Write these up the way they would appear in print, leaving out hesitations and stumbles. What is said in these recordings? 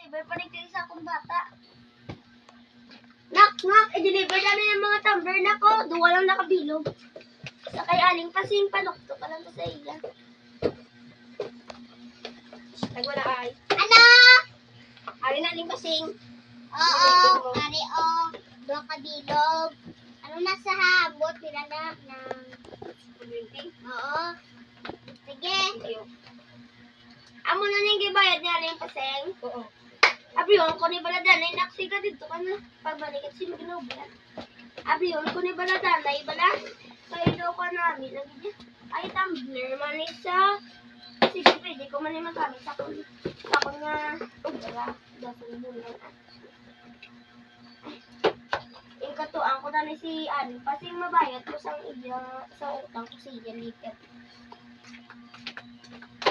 deliver pa rin kayo sa akong bata. Nak, i-deliver na yung mga tumbler na ko. Duwa lang nakabilog. Sa kay Aling Pasing, panukto pa lang to sa iya. Nagwala ay. Ano? Aling Pasing. Oo, ari o. Duwa kabilog. Ano nasa habot nila na ng community? Oo. Sige. Amo na niyang gibayad niya Aling Pasing? Oo. Abriyon ko ni Baladan ay naksiga dito ka na. Pagbalikat si Maginobla. Abriyon ko ni Baladan ay bala. Kaya daw ka namin. Lagi niya. Ay, tumbler man isa. Sige, pwede ko man yung magamit sa akong nga. Wala. Dapat muna. Ikatuan ko na ni si Aling Pasing mabayad ko sa iya sa utang ko si iya liket.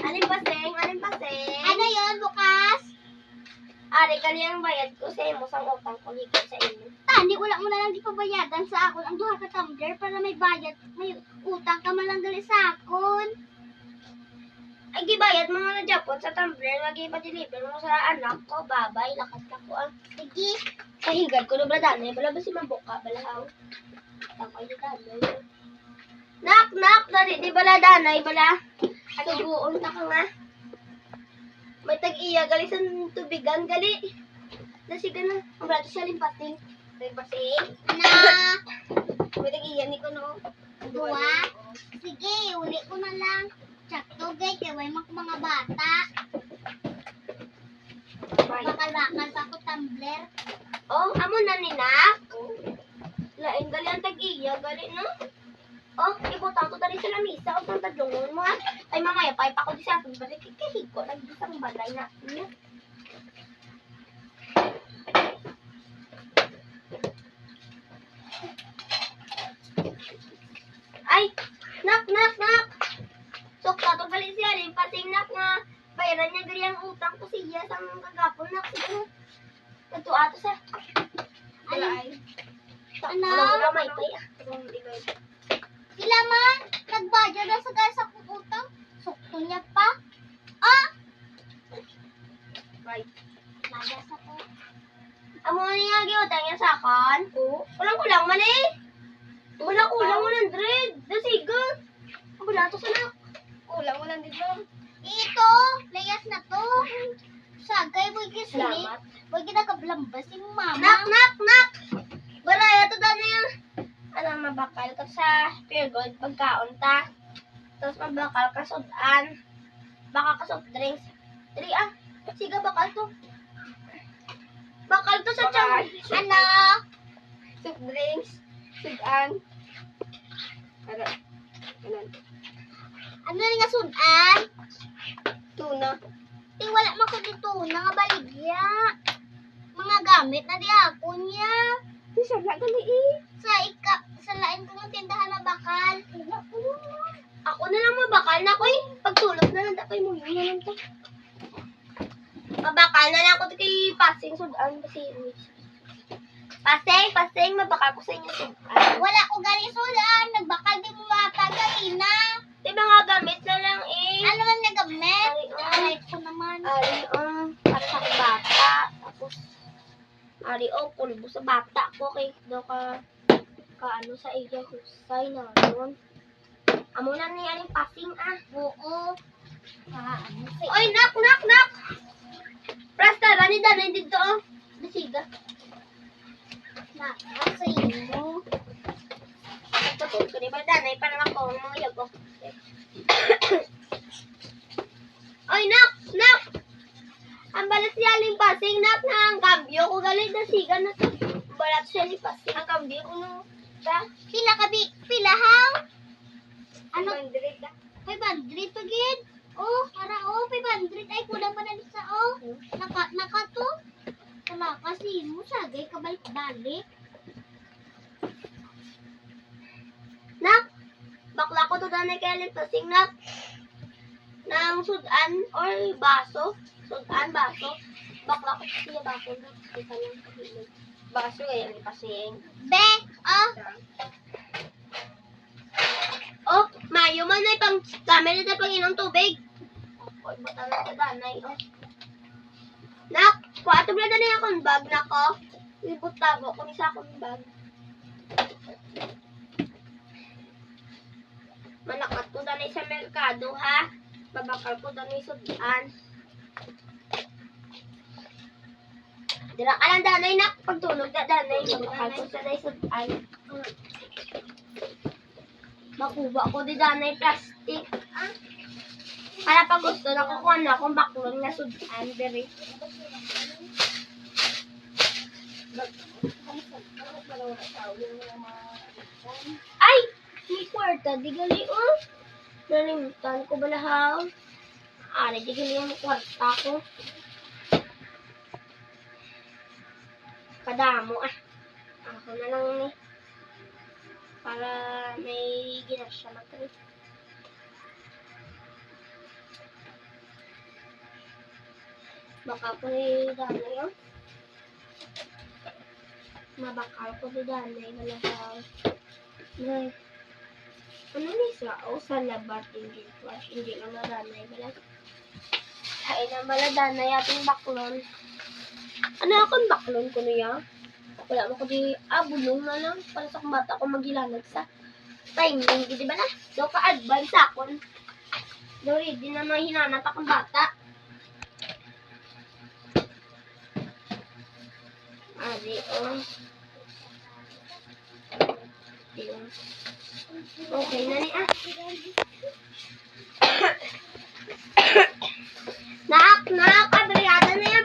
Aling Pasing. Ano yon bukas? Ari, kaniyang bayad ko sa imo sa utang ko liket sa inyo. Tani, wala mo na lang di pabayadan sa akon ang duha ka tumbler para may bayad, may utang ka man lang gali sa akon. Ay, gibayad mo na Japon sa tumbler, lagi pa-deliver mo sa anak ko, babay, lakas ka ko ah. Sige. Kahigad ko na bradanay, bala ba si mabuka, balahaw. Tapay di danay. Nak, dari di bala danay, bala. Ano buon ta ka nga? May tag-iya, gali sa tubigan, gali. Nasiga na, ang brato siya limpating. Limpating? Na! May tag-iya ni ko no. Dua? Sige, uli ko na lang. Tsakto, gay, kaya may mga bata. Bakal-bakal pa ko tumbler. Oh, amo na ni Nak? Lain, gali ang tag-iya, gali na. Oh, ibutang ko tali sa lamisa o pang tadlungon mo ha. Ay mamaya, pa ko di sa akin. Balik kahiko, nag-isang balay na. Ay, Nak! Sokta to balik siya. Aling Pasing Nak nga. Bayaran niya gali ang utang ko siya sa kagapon Nak. Sige na. Ito ato sa. Ay. Ano? May pay ah. Sila man, nagbayad na sa gaya sa utang. Sukto niya pa. Ah! Right. Magas ako. Amo niya giutang niya sa akin? Oo. Kulang man eh. Kulang 100. Dasiga. Wala to sa nak. Kulang 100 lang. Ito, layas na to. Sagay, boy kisini. Boy kita kablambas si mama. Nak! Baraya to dana yung mabakal ka sa pure gold pagkaon ta. Tapos mabakal ka sudan. Baka ka soft drinks. Dali ah. Siga bakal to. Bakal to sa tiyan. Ano? Soft drinks. Sudan. Ano nga sudan? Tuna. Wala man ko dito tuna nga baligya. Mga gamit na di ako niya. Siya lang gali eh. Sa lain ko ng tindahan na bakal. Ako na lang mabakal na ko eh. Pagtulog na lang tapay mo yun na lang to. Mabakal na lang ako kay Pasing sudan kasi Pasing, mabakal ko sa inyo sudan. Wala ko gali sudan. Nagbakal di mo mapagay na. Di mga gamit na lang eh. Ano lang na gamit? Aray ko naman. Para sa bata. Tapos pulbo sa bata ko kay daw ka ano sa iya husay na nun. Amo na ni Aling Pasing ah. Oo. Ano sa oy, nak! Prasta, rani danay dito oh. Basiga. Nak, sa inyo. Patol ko di ba danay para mako mga yago. Oy, nak! Ang balat si Aling Pasing, nak, na ang kambyo ko galing na siga na to. Balat si Aling Pasing. Ang kambyo ko no. Pila haw? Ano? 500 na. 500 pagid? Oh, para 500 ay kulang pa na sa Naka to. Wala kasi mo sagay kabalik-balik. Nak, bakla ko to danay kay Aling Pasing, nak. Nang sudan or baso. Sudan, baso. Bakla ko siya baso. Ika lang kahilog. Baso eh, Aling Pasing. Be! Oh, mayo man ay pang gamit na pang inong tubig. Oy, bata na sa danay. Nak, po, ato blada na yung akong bag na ko. Ibutago ko ni sa akong bag. Manakat ko danay sa merkado, ha? Babakal ko danay sudan. Dira ka lang danay na. Pagtulog na danay. Babakal ko danay sudan. Makuha ko di danay plastic. Para pag gusto na kukuha na akong baklon nga sudan. Diri. Ay! May kwarta, di gali, oh. Nalimutan ko balahaw. Ari, di gali yung kwarta ko. Kadamo, ah. Ako na lang ni. Para may ginasya mag-trip. Baka ko ni danay, oh. Mabakal ko di danay, balahaw. Nay. Ano ni sa sa labat hindi flash hindi na madanay bala. Ay na maladanay ating baklon. Ano akong baklon ko niya? Wala mo ko di bulong na lang para sa bata ko magilanag sa timing di ba na? Do ka advance akon. Do ready na mahinanat akong bata. Ari oh. Ayun. Okay na ni ah. Naak, abriyada na yan.